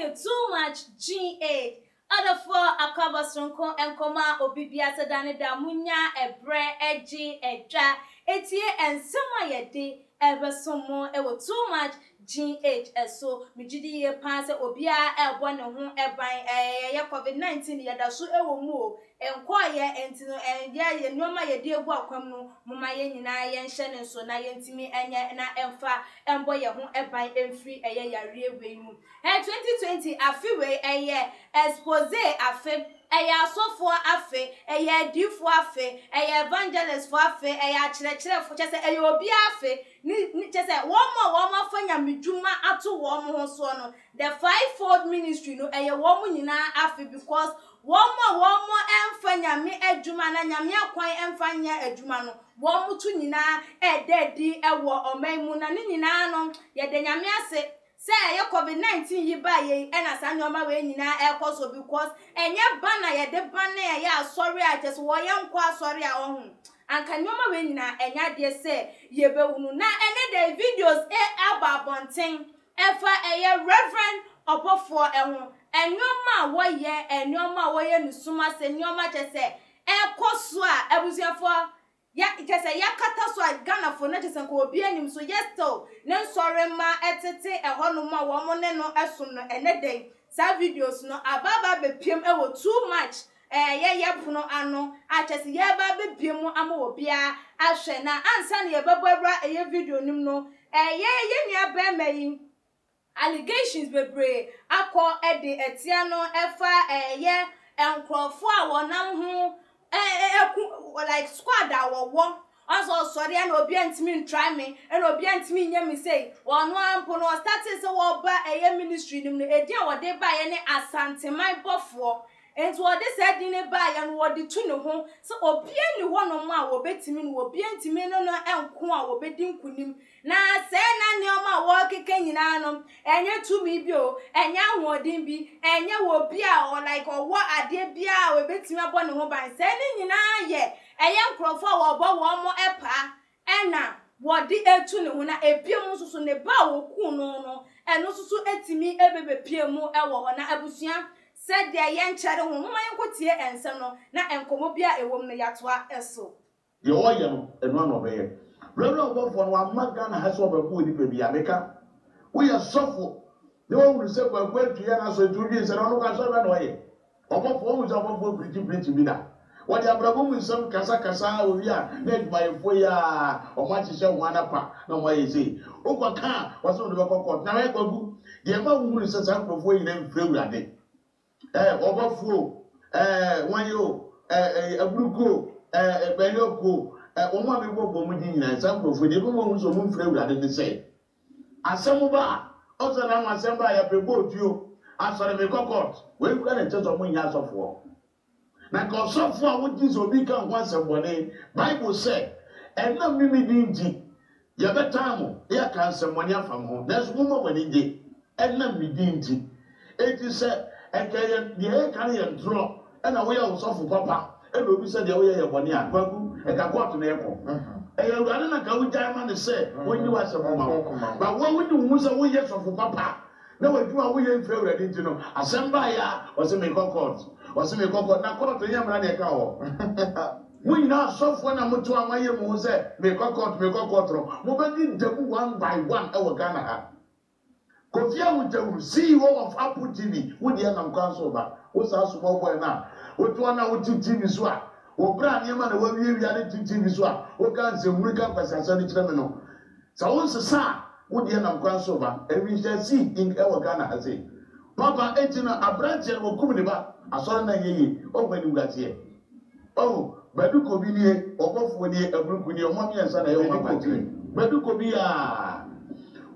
you too much G8. Other four akaba sonko enkoma obibia sedane da munya ebre eji eja etie ensema yede ebesomo ewo too much GH eso mijidi ye pan se obia ebo ne ho eban ye COVID-19 ye da so ewo mu o enko ye entino ye noma ye de ebu akwam no moma ye nyina ye nhye ne so na ye ntimi enye na emfa embo ye ho eban emfiri eye yare ewe mu 2020 afiwe eye expose afi eye asofo afi eye difo afi eye evangelist fo afi eye akyerɛkyerɛ fo kyese eye obi afi ni kyese womo fanya midwuma ato womo ho so no the fivefold ministry no eye womo nyina afi because womo emfanya me adwuma na nyame akwan emfanya adwuma no womo tu nyina ededi ewo oman na ni nyina no ye de nyame ase say ye COVID-19 yi ba ye ena sa nyoma we nyina ekoso because enye bana ye de bana ye asori a just wo ye nko asori a ohun anka nyoma we nyina enya de say ye be wunu na ene de videos ababonten efa eye reverend opofo ehun enyoma wo ye enyoma wo ye nusuma se nyoma je say ekoso a ebusuafo ya ikese yakata so Ghana for na chese ko obi anim so yesto ne nsore ma etete ehonu ma wo mo ne no esum no eneden sa videos no ababa be piem ewo too much ye puno ano a chese ye ba be piem ama obi a ahwe na ansa ne ye bebobra eye video nim no ye nua ba mayi allegations bebre akọ ede etia no efa ye enkrofo a wonam ho like squad awowo also sorry and obi antimi try me and obi antimi nya me say one ampo no started so wo ba eye ministry nim no edi a wode ba ye ne asanteman bofo enti wode said ni ba ye no wode tu ne ho so obi ani ho no ma wo betimi no obi antimi no enko a wo bedi nkunim na se na ne o ma wo keke nyina no enye tu mi bi o enye ahodin bi enye wo bi a o like o wo ade bi a wo betimi abo ne ho ban se ni nyina ye eye nkrofo wo bo wo mo epa ena wodi etu ne ho na ebiem susu ne ba wo ku no eno susu etimi ebebepie mu ewo ho na abusua said de ye nkyere ho mama yenkotie ense no na enkomo bia ewom no yatoa eso ye wo ye no eno ano be ye reverend obofo no amaga na haso obabu odi pe bia meka wo ye sofo de wo wuru se kwa kwatu ya na so turu nse no kwa so ba no ye obofo wo zo obofo preach bi da wodi abrabo mu nsem kasa owi a na edmayefo ya omachiche ho anapa na mo ye sei okwa wo so de bekokọ na we kwagu de ma wuru se sa kwofo yi na mfrewurade obofo wanyo abruko ebeloko omo me bobo mu di nyina sa kwofo de mo mu so mu mfrewurade de sei asemu ba o so na asemu ba ya pebo otuo asore me kokot we kura na chezo mu nya asofo na kosofo a wo Jesus obi kan ho asembone Bible say enna mimi dinji ye betamo ye kan asembone afam ho na so mo bani je enna mimi dinji eti say ekeye ye kan ye ntro enna wo ye osofo papa enna obi say de wo ye boni akwagu e ka court na eko urade na ka wo jama ne say wo nyi wasemboma ba wo wudi hu say wo ye sofo papa na waduma wo ye mfre urade ntino asemba ya o se me court waseme kokọ na court nyamra na eka ho munyina asofo na moto amaye mu se me kokọ tro mo bedi dabu one by one e wo Ghana ha Kofia Wutawu CEO of Apple TV wo dia na mkwanso ba wo sa asofo boy na wo to na wo TV so a wo bra ne ma na wo wie na TV so a wo kan se murika kwasasa ni kire me no sa wo sesa wo dia na mkwanso ba every see in e wo Ghana ha say papa etina abranche wo kum ne ba asore na yeye ogwani ngatiye baduko bi nie obofo nie abruku nie omo miensa na ye o mabati baduko bi a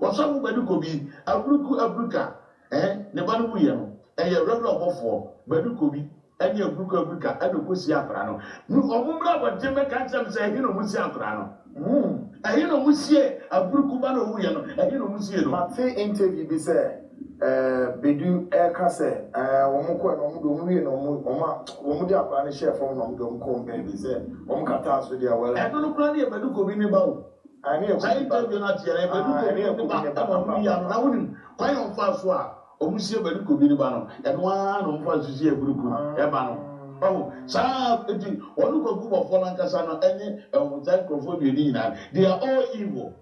wosabu baduko bi abruka ne banu buye no eye rewre obofo baduko bi ene abruka adokosi akra no omumra bode meka ntem se ehi no musi akra no ehi no musi abruku ba no wuye no ehi no musi no ma say interview bi say bedu kase omukọ na omudo omwie na omudi akwa na chef on omudo omko baby say omkata so dia wala no kura ne bedu ko bi ne ba o ani e ko interview na tiere bedu ko bi ne ba na woni kwan on fa so a omusie bani ko bi ni ba no e no a no mfa susie eburuku e ba no oh saa eti onu ko gu bofo na nkasa no enye that microphone bi ni na they are all evil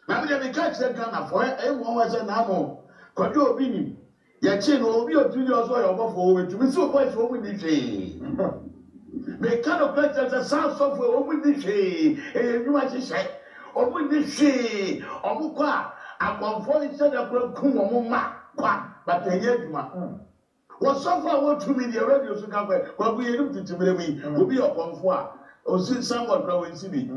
na me dey catch that Ghana for e mo wa say na mo kwajo obi ni ye chi no obi otuli ozo ya obofo we tumi so boy so we ni hwe me kind of place that sound software we ni hwe e nyuma chi hwe obi ni hwe omo kwa akwamfo ni se da ku wo ma kwa but enye djuma Wasofa what 2 million radio so can kwa bu yenu titimire mi obi okonfo a osi somewhat kwa wensi bi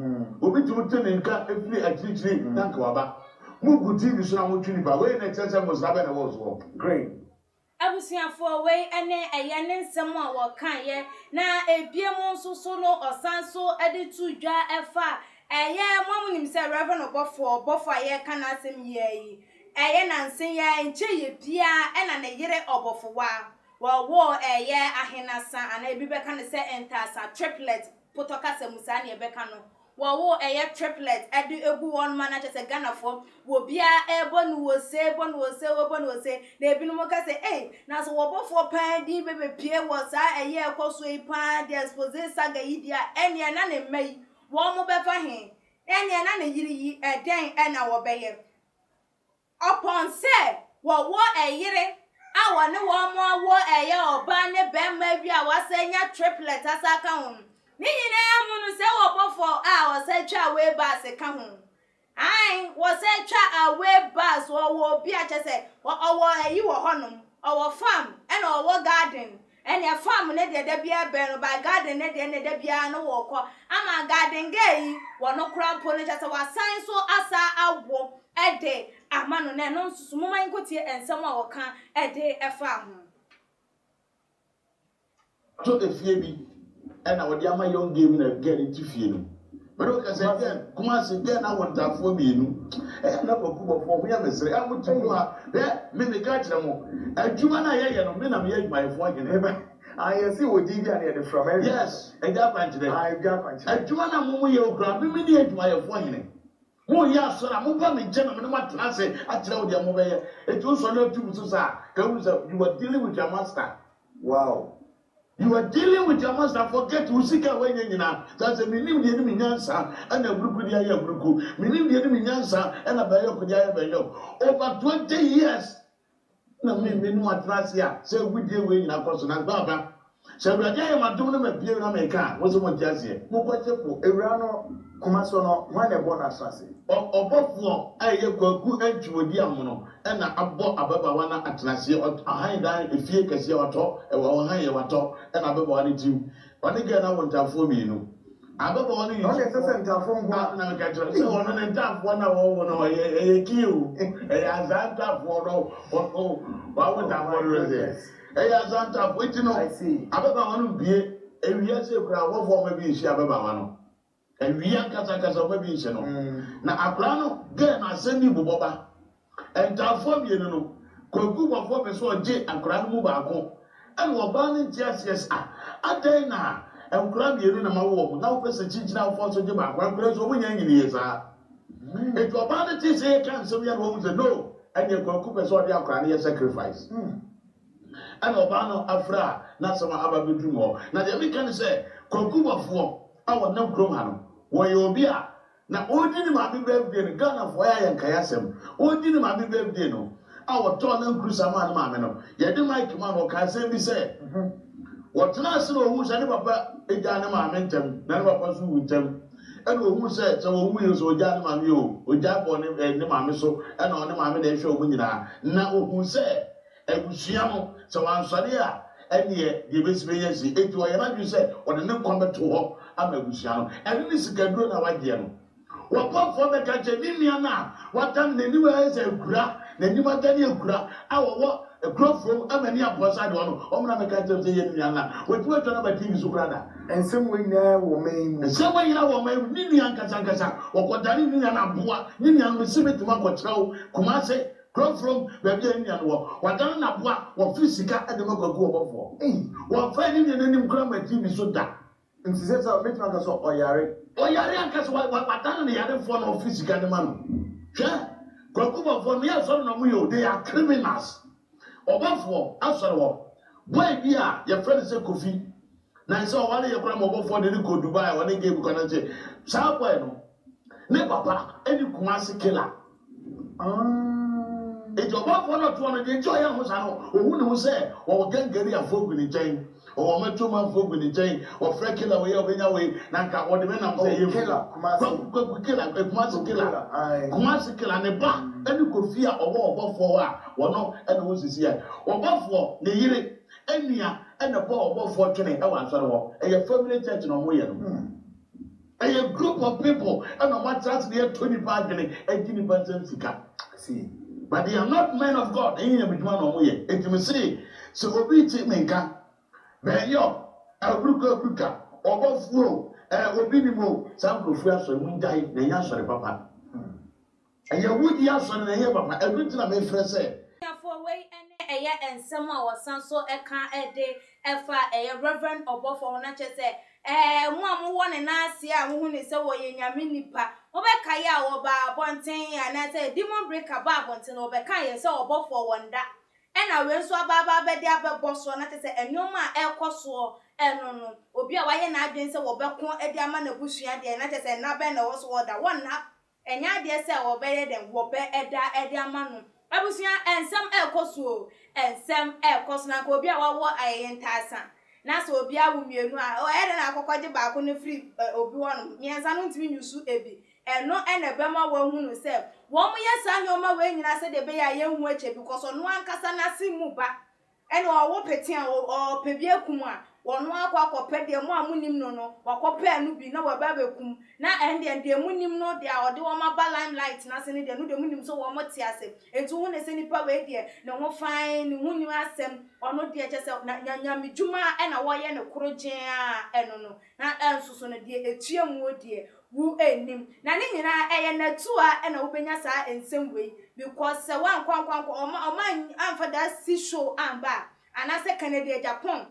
obi tumute nka efiri akirikiri na nka waba mugu TV so na mo twini ba we na chese mo sabe na wo so great abusuafo we ene eye ne nsem a wo kan ye na ebie mu nso so no osanso ede tu dwa efa eye mo nim se reverend obofo ye kan asem ye eye na nsen ye nche ye bia ena ne yere obofo wo eye ahenasa ana ebi beka ne se entasa triplet potoka se musa ne beka no wo eye triplet edu egu one man ache se Ghana fo wo bia ebonu wo se na ebi no mo ka se na so wo bofo pan di bebe pie wo sa eye ekoso ipan di expose saga yidia ene na ne mai wo mo befa he ene na ne yiri yi eden ena wo beye upon say wo eyire awo ne wo mo wo eye oba ne bema bi a wasenya triplet asaka ho ni nyina amunu se wo bofo a wo se twa we bus ka ho ai wo se twa away bus wo bi a chese wo eyi wo honom wo farm and wo garden and your farm ne de bia be no by garden ne de bia no wo ko ama garden gay wo no krampo ne chese wasan so asa awo ede amano ne no nsusu mo man kotie ensem a wo kan ede efa ho to efie bi ena wo de ama young game na get into fie no but o ka say again kuma se again na wontafo bi nu na kokubofo ho ya mesere amutu ha me me ka kire mo adwuma na ye no me na me ye adwumayefo agene I see what did and the from every yes e ga kwanchire I got punch adwuma na mo ye okura me me ni adwumayefo agene mo ya so na mo ba me je na me matena se akire wo de mo be ye etu so na tu so sa ka wu say you are dealing with your master wow you are dealing with your master forget usika when nyina that's a minim de ni nyansa ana buruku de aye buruku minim de ni nyansa ana bayo ku de aye bayo over 20 years na me no atrasia say we dey we nyina koso na baba say we dey ma dum na ma bie na me ka wo so mo tiasie mo ko chepo ewura no kuma so no when e born asase obofo aye kwaku antwodi amono na abo ababawa na atrasie ahan dan efie kase wato e wo han ye wato na ababawa ne tim oni ga na wontafo mienu ababawa ne no se se ntafo ngo na me ka tro se wono ne ntafo na wo no ye kiu e azantafo no o wa wontafo reze e azantafo itino ababawa no bie ewia se kura wo fo ma bi nsi ababawa no ewia kasa ma bi nsi no na akra no ga na asemi boboba entafo mienu no kogu bofo be so oje akra no mu baako and wo ba ne yes adan na enkura mienu na ma wo na wo pese chichina wo so je baako akra so wo nya nyini yesa eto oba ne ti se kan so ya wo say no and ye kogu be so ode akra ne sacrifice and oba no afra na sama aba bedrum ho na de me kan say kogu bofo awo na krom ha no wo ye obi a na odi ni ma bi birthday no Ghana for ya nkayasem odi ni ma bi birthday no awo to na nkrusa ma na ma me no ye de mic ma no ka say bi say what na se no hu say ne papa eja ne ma me ntem na ne papa so hu ntem e no hu say so hu ye so oja ne ma me o oja bo ne ma me so e na ne ma me na ehwe omu nyina na hu say ebusua mo so wansode a ene ye besibe yesi eti o ye na dwi say o de ne kombeto ho ama ebusua no ene ni sikaduro na waje no wapafo be ka je nimia na watam ne niwa eze kura na nyima dani ekura awowo ekura from amani abosa de ono omna me ka je ye nimia na wetu eto na ba TV so kura da ensem we nyina wo main ensem we nyina wo main nimia nkasa wokodani nimia na boa nimia no sibeti makotrawo kumase kura from be bia nimia no wadana na boa wo fisika ade makogu obofo wo fa nimia nanim kura ma TV so da nti se so metima ka so oyare ankasa wadana ne yare for no fisika de ma no hwe kwakuba for me so no mo yo they are criminals Obafo asọrọ wọ boy bi a your friend say Kofi na say wale ye kura obafo de go Dubai wale ge bu kana che sa boy no ne papa eni Kumasi killer ejo obafo no to no de enjoy ya ho sa no ohu ne ho say wo gangari afogu ni chen o matuma afogu ni chen o frɛ killer we obenya we na nka wo de me na say ye killer Kumasi killer ne ba eni Kofi a owo obafo a wono ene wo sisi ya obafo ne yire enua ene bo obafo twene e wa nsore wo eye family church no mo ye no a group of people and no matter they 20 badly and gini bantam sika see but they are not men of God and you be man no ye it me say so obi ti menka be yo abruka obofuo obi ni mo sam profu aso mu ndai na nya sore papa and you would ya so na ye papa everything na me frɛ say for way ene eye ensem a wasan so eka ede efa eye reverend obofo na che say mo amwo ne na ase a mo hu ne se wo ye nyame nipa obeka ya wo ba bonten ya na say demon breaker ba bonten obeka ye se obofo wonda ena we nso aba be dia be boso na che say enwoma ekoso eno no obi a waye na adwen se wo beko edi ama na busua de na che say na be na wo so woda wonna enya de se wo be ye den wo be eda edi ama no abusia ensem ekoso ensem ekoso na ko obi a wawo ayentasa na so obi awu mienu a o ede na akokode ba ko ne free obi wonu miensa no ntimi nyusu ebi eno ene bema wa hunu se wo mo yesa nyoma we nyina se de be ya ye hu ache because no ankasa na simu ba ene owo peti a o pebi ekum a wono akwa de mo amunim no wakopa anu bi na waba bekum na ende munim no de a ode wo ma ba limelight na se ne de no de munim so wo mo ti ase etu hu ne se nipa we de ne ho fine ne hu nyu asem ono de che se na nyame djuma e na wo ye ne krogen a eno no na ensuso ne de etuamu odie wu enim na ne nyina eye na tua e na wo benya sa ensem we because se wan kwankwan o amfa da si show amba anase Canada Japan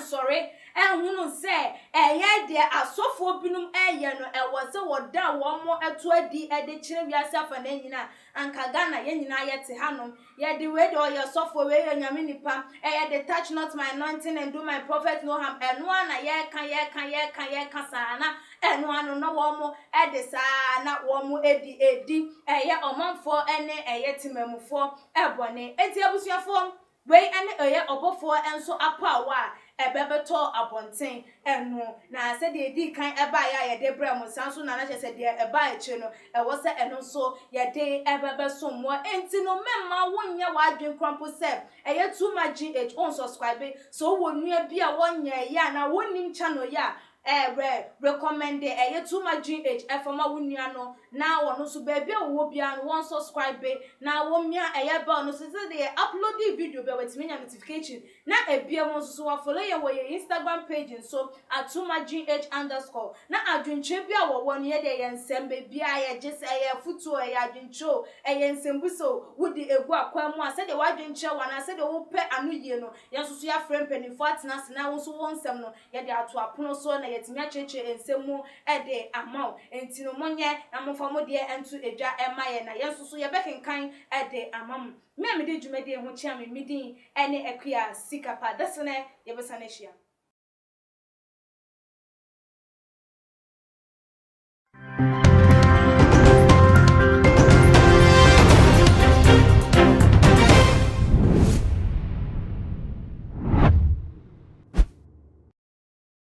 sorry hunu se eye de asofo binum eye no wo se woda wo mo eto adi ede kire wiase afa na nyina anka Ghana ye nyina ye te hanom ye de we de oye sofo we ye nyame nipa eye de touch not my anointing and do my prophet no harm eno na ye kan sana eno anu no wo mo ede sa na wo mo edi eye omanfo ene eye timamufo ebone enti abusuafo we ene eye obofo enso apawa ebebeto abonten eno na se de di kan eba ya ye de bra mo sanso na na che se de eba eche no wo se eno so ye de ebebeso mo enti no memma wonya wa adwen krampo se eye too much gh on subscribe so wonua bi a wonya ya na wonim channel ya recommend too much gh efoma wonua no na wono so ba bia wo bia no won subscribe na wo mia bell no so de upload video be wetimi nya notification na ebia mo so wa follow ye wo ye Instagram page so @tumagh_ na adwentwe bia wo no ye de ye nsem be bia ye gese futu ye adwentwo ye nsembu so wudi egu akwamu a se de wadwentwe wana se de wo pe anu ye no ye so ya friend penifo atena se na wo so won nsem no ye de ato apono so na yetimi acheche ensemu ede amaw enti no monye na mofamo de entu edwa emaye na yensusu ye bekenkan ede amam me de dwumade ho chia me midin ene akua sikapa desene ye besane hia